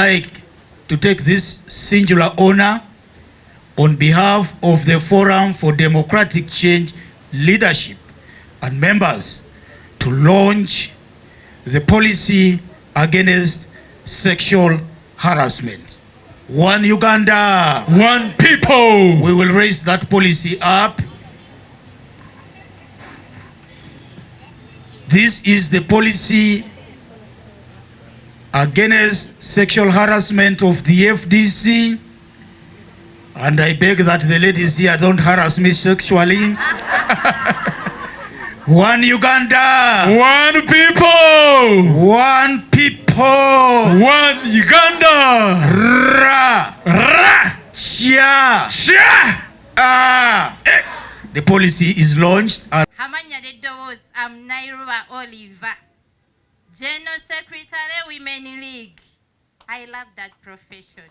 like to take this singular honor on behalf of the Forum for Democratic Change leadership and members to launch the policy against sexual harassment. One Uganda, one people. We will raise that policy up. This is the policy against sexual harassment of the FDC, and I beg that the ladies here don't harass me sexually. One Uganda, one people, one people, one Uganda. Ra, Ra, chia, chia. The policy is launched. I'm Nairobi Oliver, General Secretary, Women League. I love that profession.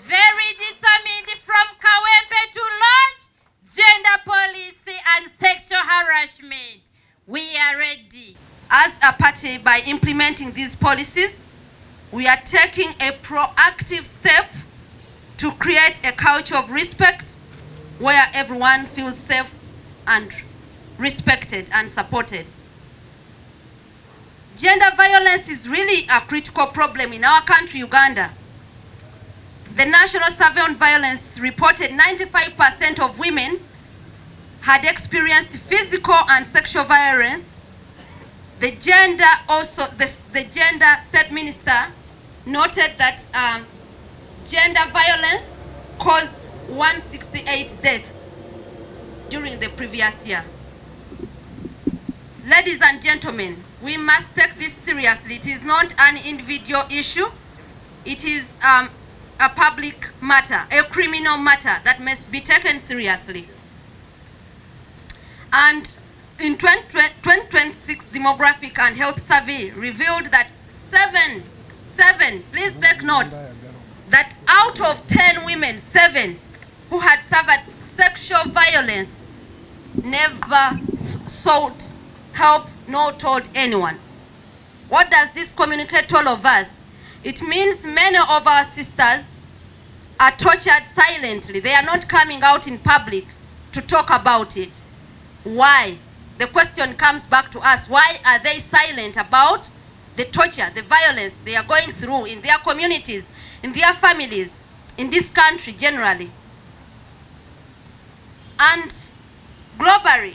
Very determined from Kawempe to launch gender policy and sexual harassment. We are ready. As a party, by implementing these policies, we are taking a proactive step to create a culture of respect where everyone feels safe and respected and supported. Gender violence is really a critical problem in our country, Uganda. The National Survey on Violence reported 95% of women had experienced physical and sexual violence. The gender state minister noted that gender violence caused 168 deaths during the previous year. Ladies and gentlemen, we must take this seriously. It is not an individual issue. It is a public matter, a criminal matter that must be taken seriously. And in 2026 Demographic and Health Survey revealed that please take note, that out of 10 women, 7 who had suffered sexual violence never sought help nor told anyone. What does this communicate to all of us? It means many of our sisters are tortured silently. They are not coming out in public to talk about it. Why? The question comes back to us. Why are they silent about the torture, the violence they are going through in their communities, in their families, in this country generally? And globally,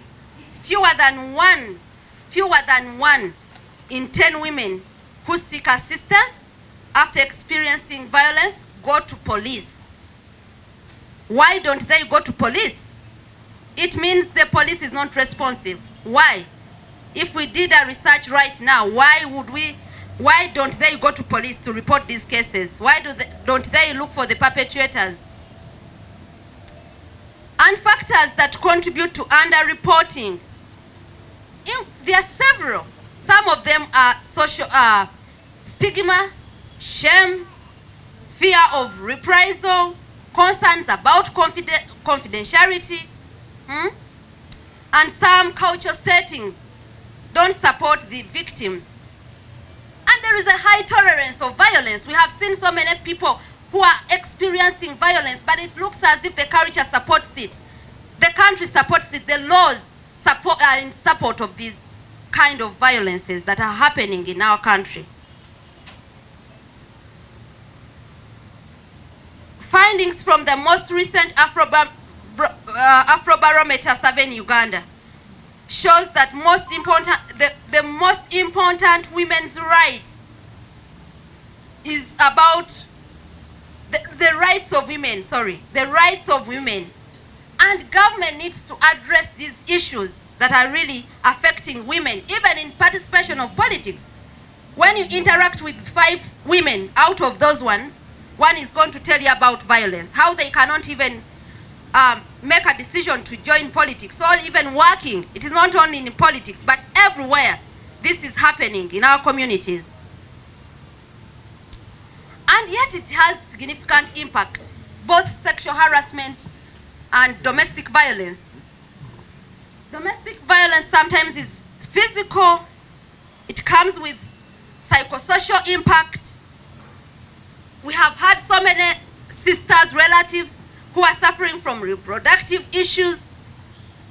fewer than one in 10 women who seek assistance after experiencing violence go to police. Why don't they go to police? It means the police is not responsive. Why? If we did a research right now, why don't they go to police to report these cases? Why don't they look for the perpetrators? And factors that contribute to underreporting, there are several. Some of them are social stigma, shame, fear of reprisal, concerns about confidentiality, and some cultural settings don't support the victims. And there is a high tolerance of violence. We have seen so many people who are experiencing violence, but it looks as if the culture supports it. The country supports it. The laws are in support of these kind of violences that are happening in our country. Findings from the most recent Afrobarometer survey in Uganda shows that the most important women's right is about the rights of women, the rights of women. And government needs to address these issues that are really affecting women, even in participation of politics. When you interact with 5 women, out of those ones, one is going to tell you about violence, how they cannot even make a decision to join politics or even working. It is not only in politics, but everywhere this is happening in our communities. And yet it has significant impact, both sexual harassment and domestic violence. Domestic violence sometimes is physical. It comes with psychosocial impact. We have had so many sisters, relatives who are suffering from reproductive issues.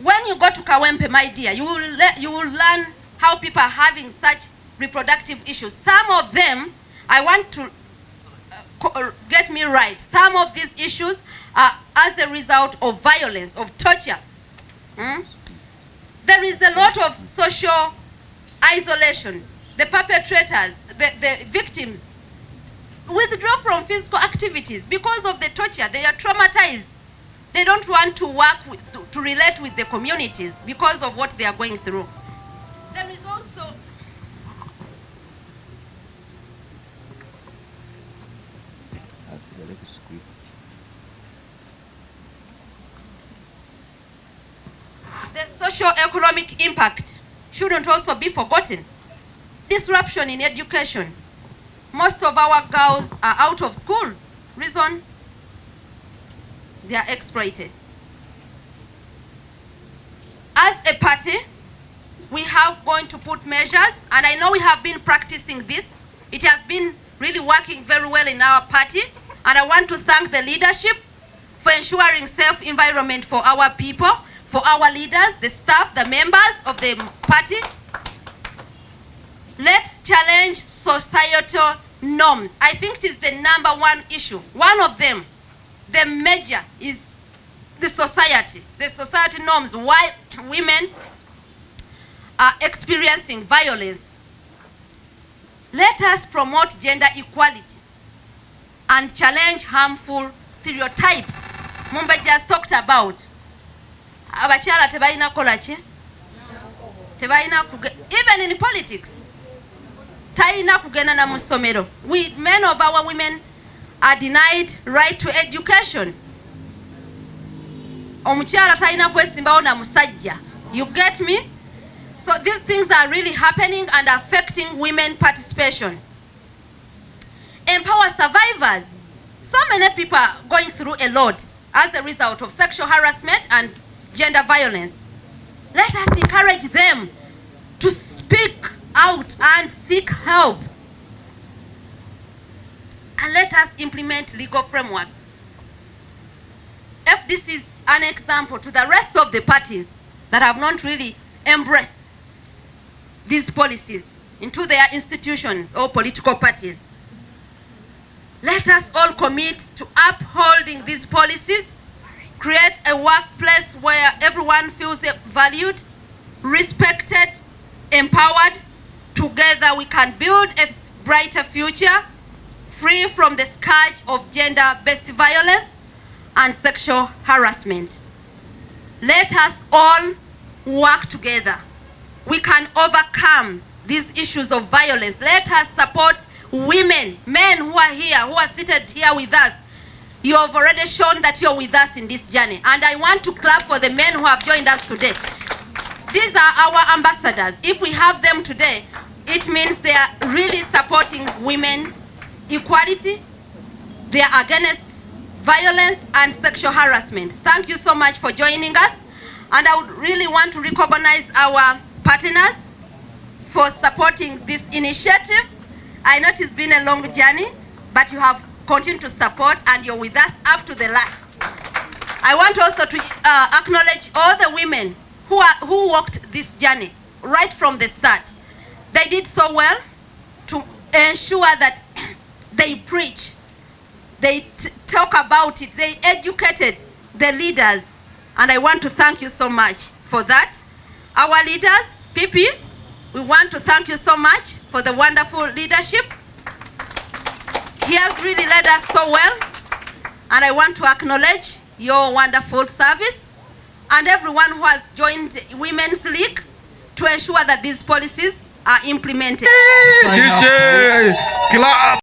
When you go to Kawempe, my dear, you will learn how people are having such reproductive issues. Some of them, I want to get me right, some of these issues are as a result of violence, of torture. There is a lot of social isolation. The perpetrators, the victims, withdraw from physical activities because of the torture. They are traumatized. They don't want to work to relate with the communities because of what they are going through. There is also the socio-economic impact shouldn't also be forgotten. Disruption in education. Most of our girls are out of school. Reason? They are exploited. As a party, we have going to put measures, and I know we have been practicing this. It has been really working very well in our party, and I want to thank the leadership for ensuring safe environment for our people, for our leaders, the staff, the members of the party. Let's challenge societal norms. I think it is the #1 issue. One of them, the major, is the society norms, why women are experiencing violence. Let us promote gender equality and challenge harmful stereotypes. Mumba just talked about abachala tebalina kola ki? Tebalina even in politics. Taina kugenda na musomero. Many of our women are denied right to education. Omukyala taina kwesimbawo na musajja. You get me? So these things are really happening and affecting women participation. Empower survivors. So many people are going through a lot as a result of sexual harassment and gender violence. Let us encourage them to speak out and seek help. And let us implement legal frameworks. FDC is an example to the rest of the parties that have not really embraced these policies into their institutions or political parties. Let us all commit to upholding these policies, create a workplace where everyone feels valued, respected, empowered. Together we can build a brighter future, free from the scourge of gender-based violence and sexual harassment. Let us all work together. We can overcome these issues of violence. Let us support women, men who are here, who are seated here with us. You have already shown that you're with us in this journey. And I want to clap for the men who have joined us today. These are our ambassadors. If we have them today, it means they are really supporting women equality. They are against violence and sexual harassment. Thank you so much for joining us. And I would really want to recognize our partners for supporting this initiative. I know it's been a long journey, but you have continued to support and you're with us up to the last. I want also to acknowledge all the women who walked this journey right from the start. They did so well to ensure that they preach, they talk about it, they educated the leaders, and I want to thank you so much for that. Our leaders, PP, we want to thank you so much for the wonderful leadership. He has really led us so well, and I want to acknowledge your wonderful service and everyone who has joined Women's League to ensure that these policies are implemented. DJ, clap.